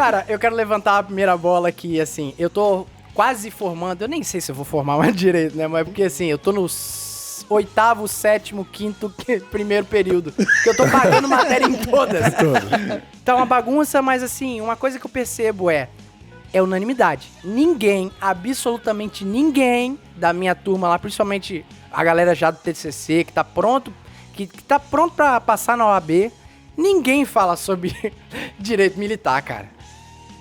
Cara, eu quero levantar a primeira bola aqui, assim, eu tô quase formando, eu nem sei se eu vou formar mais direito, né, mas porque assim, eu tô no 8º, 7º, 5º, primeiro período, que eu tô pagando matéria em todas. Então é uma bagunça, mas assim, uma coisa que eu percebo é unanimidade. Ninguém, absolutamente ninguém da minha turma lá, principalmente a galera já do TCC, que tá pronto, que tá pronto pra passar na OAB, ninguém fala sobre direito militar, cara.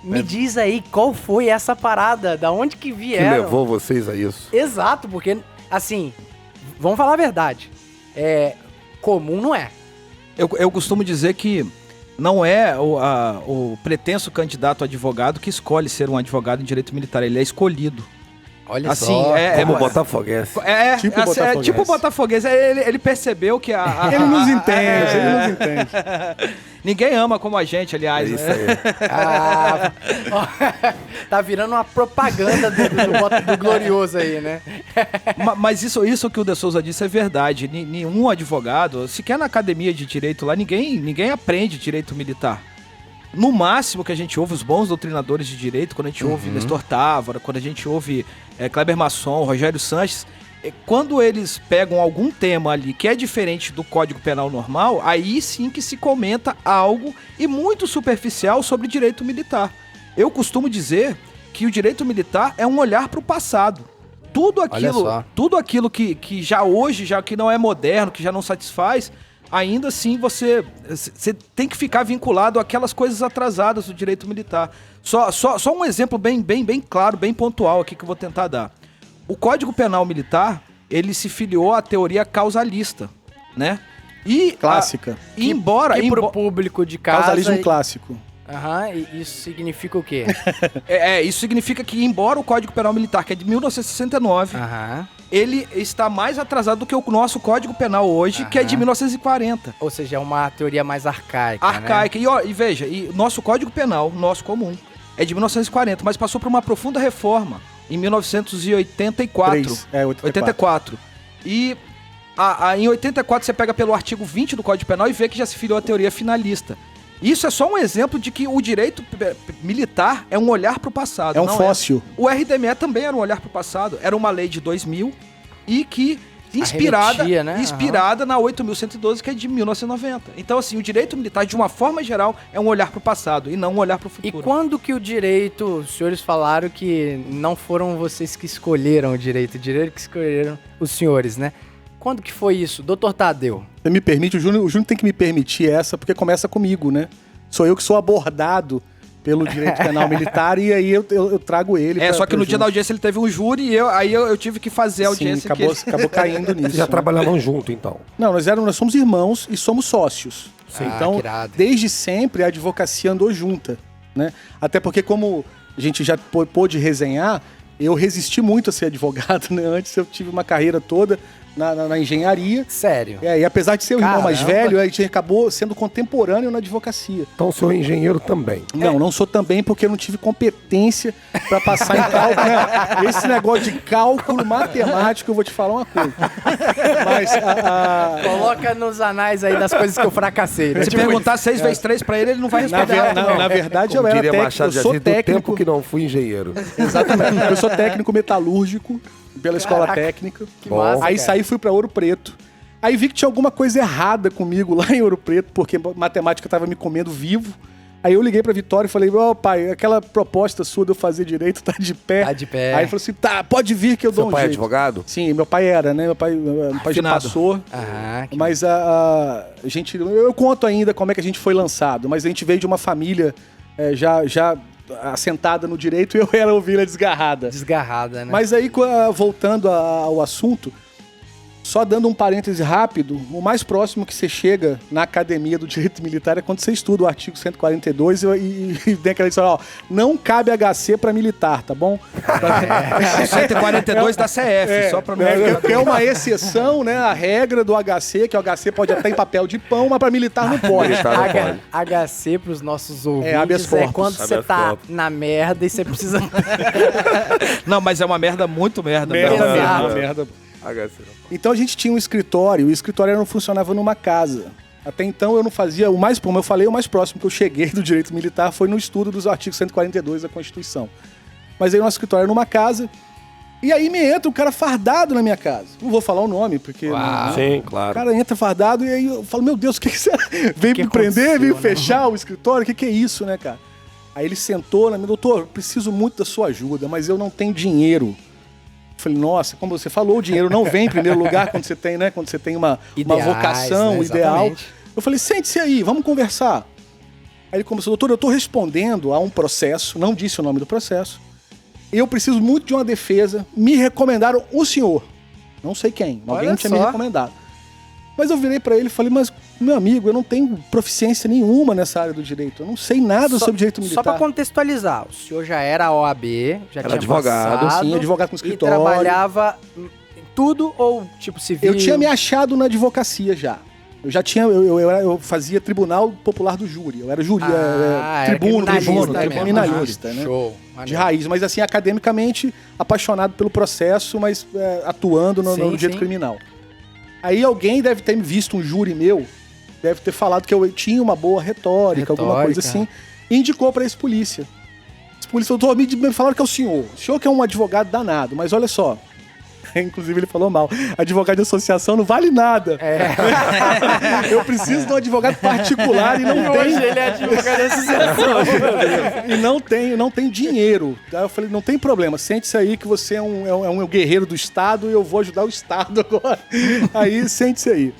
Me diz aí, qual foi essa parada? Da onde que vieram? Que levou vocês a isso? Exato, porque, assim, vamos falar a verdade. Comum não é. Eu costumo dizer que não é o pretenso candidato a advogado que escolhe ser um advogado em direito militar, ele é escolhido. Olha assim, só. Como Botafoguense. Tipo o Botafoguense. Ele perceu que Ele nos entende, ele nos entende. Ninguém ama como a gente, aliás. É isso aí. Tá virando uma propaganda do Glorioso aí, né? Mas isso que o De Souza disse é verdade. Nenhum advogado, sequer na academia de direito lá, ninguém aprende direito militar. No máximo que a gente ouve os bons doutrinadores de direito, quando a gente ouve Nestor Távora, quando a gente ouve Kleber Masson, Rogério Sanches, quando eles pegam algum tema ali que é diferente do Código Penal normal, aí sim que se comenta algo e muito superficial sobre direito militar. Eu costumo dizer que o direito militar é um olhar para o passado. Tudo aquilo que já hoje, já que não é moderno, que já não satisfaz, ainda assim você tem que ficar vinculado àquelas coisas atrasadas do direito militar. Só um exemplo bem claro, bem pontual aqui que eu vou tentar dar. O Código Penal Militar, ele se filiou à teoria causalista, né? Clássica. Pro público de casa... Causalismo clássico. E isso significa o quê? Isso significa que, embora o Código Penal Militar, que é de 1969... ele está mais atrasado do que o nosso Código Penal hoje, que é de 1940. Ou seja, é uma teoria mais arcaica, Arcaica. Né? E veja, nosso Código Penal, nosso comum, é de 1940, mas passou por uma profunda reforma em 1984. 84. E em 84 você pega pelo artigo 20 do Código Penal e vê que já se filiou a teoria finalista. Isso é só um exemplo de que o direito militar é um olhar para o passado. É um fóssil. O RDME também era um olhar para o passado. Era uma lei de 2000 e que inspirada na 8.112, que é de 1990. Então, assim, o direito militar, de uma forma geral, é um olhar para o passado e não um olhar para o futuro. E quando que o direito... Os senhores falaram que não foram vocês que escolheram o direito que escolheram os senhores, né? Quando que foi isso? Doutor Tadeu. Você me permite, o Júnior tem que me permitir essa, porque começa comigo, né? Sou eu que sou abordado pelo direito penal militar e aí eu trago ele. Só que no dia da audiência ele teve um júri e eu tive que fazer a audiência. Sim, acabou caindo nisso. Vocês já trabalhavam junto, então? Não, nós somos irmãos e somos sócios. Então, desde sempre a advocacia andou junta, né? Até porque, como a gente já pôde resenhar, eu resisti muito a ser advogado, né? Antes eu tive uma carreira toda na engenharia. Sério? E apesar de ser o irmão mais velho, a gente acabou sendo contemporâneo na advocacia. Então o senhor é engenheiro também? Não sou também porque eu não tive competência para passar em cálculo. Né? Esse negócio de cálculo matemático, eu vou te falar uma coisa. Mas coloca nos anais aí das coisas que eu fracassei. Né? Se perguntar 6 vezes 3 para ele não vai responder. Na verdade, eu era técnico. Eu sou técnico. Tempo que não fui engenheiro. Exatamente. Eu sou técnico metalúrgico pela escola técnica. Que massa, aí saí e fui pra Ouro Preto. Aí vi que tinha alguma coisa errada comigo lá em Ouro Preto, porque matemática tava me comendo vivo. Aí eu liguei pra Vitória e falei, pai, aquela proposta sua de eu fazer direito tá de pé. Tá de pé. Aí ele falou assim, pode vir que eu dou um jeito. Seu pai é advogado? Sim, meu pai era, né? Meu pai já passou. Mas a gente... Eu conto ainda como é que a gente foi lançado, mas a gente veio de uma família já assentada no direito e eu era ovelha desgarrada. Desgarrada, né? Mas aí, voltando ao assunto, só dando um parêntese rápido, o mais próximo que você chega na academia do direito militar é quando você estuda o artigo 142 e tem aquela história, não cabe HC para militar, tá bom? 142 da CF, só para não... É uma exceção, né, a regra do HC, que o HC pode até em papel de pão, mas para militar não pode. HC pros nossos ouvintes é quando você tá na merda e você precisa... Não, mas é uma merda muito merda. Merda. Então a gente tinha um escritório, e o escritório não funcionava numa casa. Até então eu não fazia, como eu falei, o mais próximo que eu cheguei do direito militar foi no estudo dos artigos 142 da Constituição. Mas aí o nosso escritório era numa casa, e aí me entra um cara fardado na minha casa. Não vou falar o nome, porque... Sim, claro. O cara entra fardado e aí eu falo, meu Deus, o que você... Veio me prender, veio fechar o escritório, o que é isso, né, cara? Aí ele sentou, né, doutor, preciso muito da sua ajuda, mas eu não tenho dinheiro. Eu falei, nossa, como você falou, o dinheiro não vem em primeiro lugar quando você tem, né? Quando você tem uma vocação, né, ideal. Eu falei, sente-se aí, vamos conversar. Aí ele começou, doutor, eu estou respondendo a um processo, não disse o nome do processo. Eu preciso muito de uma defesa, me recomendaram o senhor. Não sei quem, alguém tinha me recomendado. Mas eu virei para ele e falei, mas, meu amigo, eu não tenho proficiência nenhuma nessa área do direito. Eu não sei nada sobre direito militar. Só para contextualizar, o senhor já era OAB, já era advogado, passado, sim, advogado com escritório. E trabalhava em tudo ou tipo civil? Eu tinha me achado na advocacia já. Eu já tinha, eu fazia Tribunal Popular do Júri. Eu era criminalista, né? Show. De raiz, mas assim, academicamente apaixonado pelo processo, mas atuando no direito criminal. Aí alguém deve ter visto um júri meu, deve ter falado que eu tinha uma boa retórica, alguma coisa assim, e indicou pra esse polícia. Esse polícia falou, me falaram que é o senhor que é um advogado danado, mas olha só, inclusive ele falou mal, advogado de associação não vale nada. Eu preciso de um advogado particular e não tem. Hoje ele é advogado de associação. E não tem dinheiro. Aí eu falei, não tem problema, sente-se aí que você é um guerreiro do Estado e eu vou ajudar o Estado agora. Aí, sente-se aí.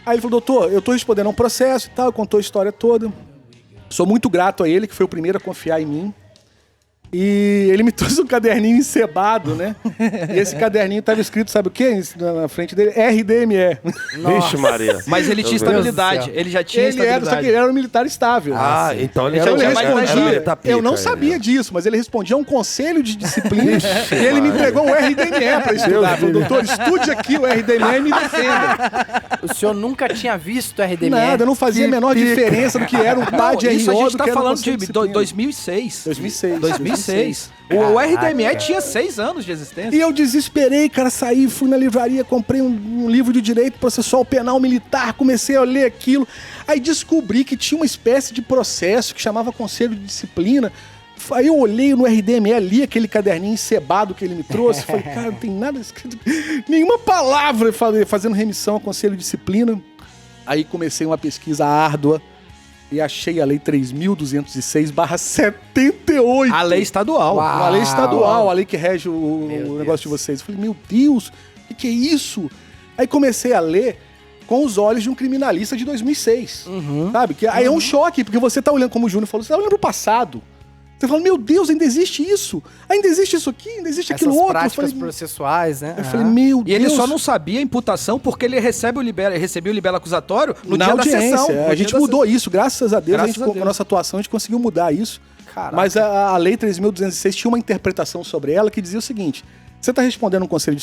Aí ele falou, doutor, eu tô respondendo a um processo e tal, contou a história toda. Sou muito grato a ele, que foi o primeiro a confiar em mim. E ele me trouxe um caderninho encebado, né? E esse caderninho tava escrito, sabe o quê? Na frente dele, RDME. Vixe, Maria. Mas ele tinha estabilidade. Ele já tinha estabilidade. Só que ele era um militar estável. Então ele respondia. Eu não sabia disso, mas ele respondia a um conselho de disciplina e ele me entregou um RDME pra estudar. Falou, doutor, estude aqui o RDME e me defenda. O senhor nunca tinha visto o RDME? Nada, eu não fazia a menor diferença do que era um par de RO. Isso a gente tá do que falando de 2006. 2006. O RDME tinha 6 anos de existência. E eu desesperei, cara, saí, fui na livraria, comprei um livro de direito processual penal militar, comecei a ler aquilo, aí descobri que tinha uma espécie de processo que chamava Conselho de Disciplina. Aí eu olhei no RDME ali, aquele caderninho encebado que ele me trouxe, falei, cara, não tem nada escrito, nenhuma palavra fazendo remissão ao Conselho de Disciplina. Aí comecei uma pesquisa árdua, e achei a lei 3.206/78. A lei estadual. A lei estadual, a lei que rege o negócio de vocês. Eu falei, meu Deus, o que é isso? Aí comecei a ler com os olhos de um criminalista de 2006. Sabe? Aí é um choque, porque você tá olhando, como o Júnior falou, você tá olhando pro passado. Você fala, meu Deus, ainda existe isso? Ainda existe isso aqui? Ainda existe aquilo outro? Essas práticas processuais, né? Eu falei, meu Deus. E ele só não sabia a imputação porque ele recebeu o libelo acusatório no dia da sessão. A gente mudou isso, graças a Deus. Com a nossa atuação, a gente conseguiu mudar isso. Caraca. Mas a lei 3.206 tinha uma interpretação sobre ela que dizia o seguinte, você está respondendo um conselho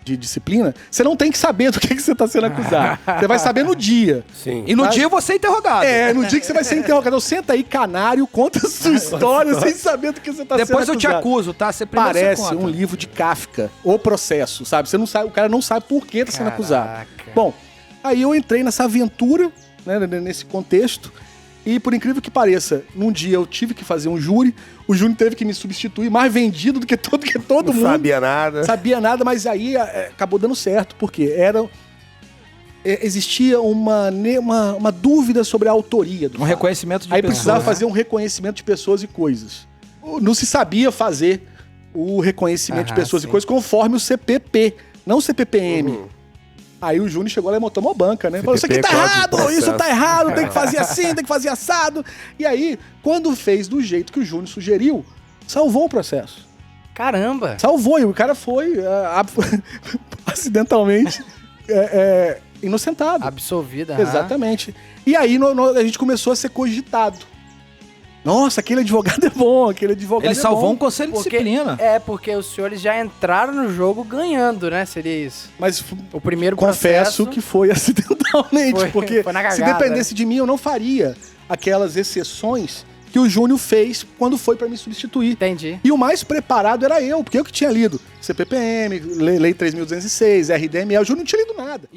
de disciplina, você não tem que saber do que você está sendo acusado. Você vai saber no dia. Sim. E no dia você é interrogado. No dia que você vai ser interrogado. Então, senta aí, canário, conta a sua história sem saber do que você está sendo acusado. Depois eu te acuso, tá? Você parece um livro de Kafka, o processo, sabe? Você não sabe, o cara não sabe por que está sendo acusado. Bom, aí eu entrei nessa aventura, né, nesse contexto, e por incrível que pareça, num dia eu tive que fazer um júri, o Júnior teve que me substituir, mais vendido do que todo mundo. Não sabia nada. Sabia nada, mas aí acabou dando certo, porque existia uma dúvida sobre a autoria do fato. Reconhecimento de pessoas. Aí precisava fazer um reconhecimento de pessoas e coisas. Não se sabia fazer o reconhecimento de pessoas e coisas conforme o CPP, não o CPPM. Aí o Júnior chegou lá e tomou banca, né? Falou, isso aqui tá errado, isso tá errado, tem que fazer assim, tem que fazer assado. E aí, quando fez do jeito que o Júnior sugeriu, salvou o processo. Caramba! Salvou, e o cara foi acidentalmente inocentado. Absolvido. Exatamente. E aí a gente começou a ser cogitado. Nossa, aquele advogado é bom, aquele advogado Ele salvou um conselho de disciplina. Porque os senhores já entraram no jogo ganhando, né? Seria isso. Mas o primeiro confesso que foi acidentalmente, porque foi na cagada, se dependesse de mim, eu não faria aquelas exceções que o Júnior fez quando foi pra me substituir. Entendi. E o mais preparado era eu, porque eu que tinha lido CPPM, Lei 3.206, RDME, o Júnior não tinha lido nada.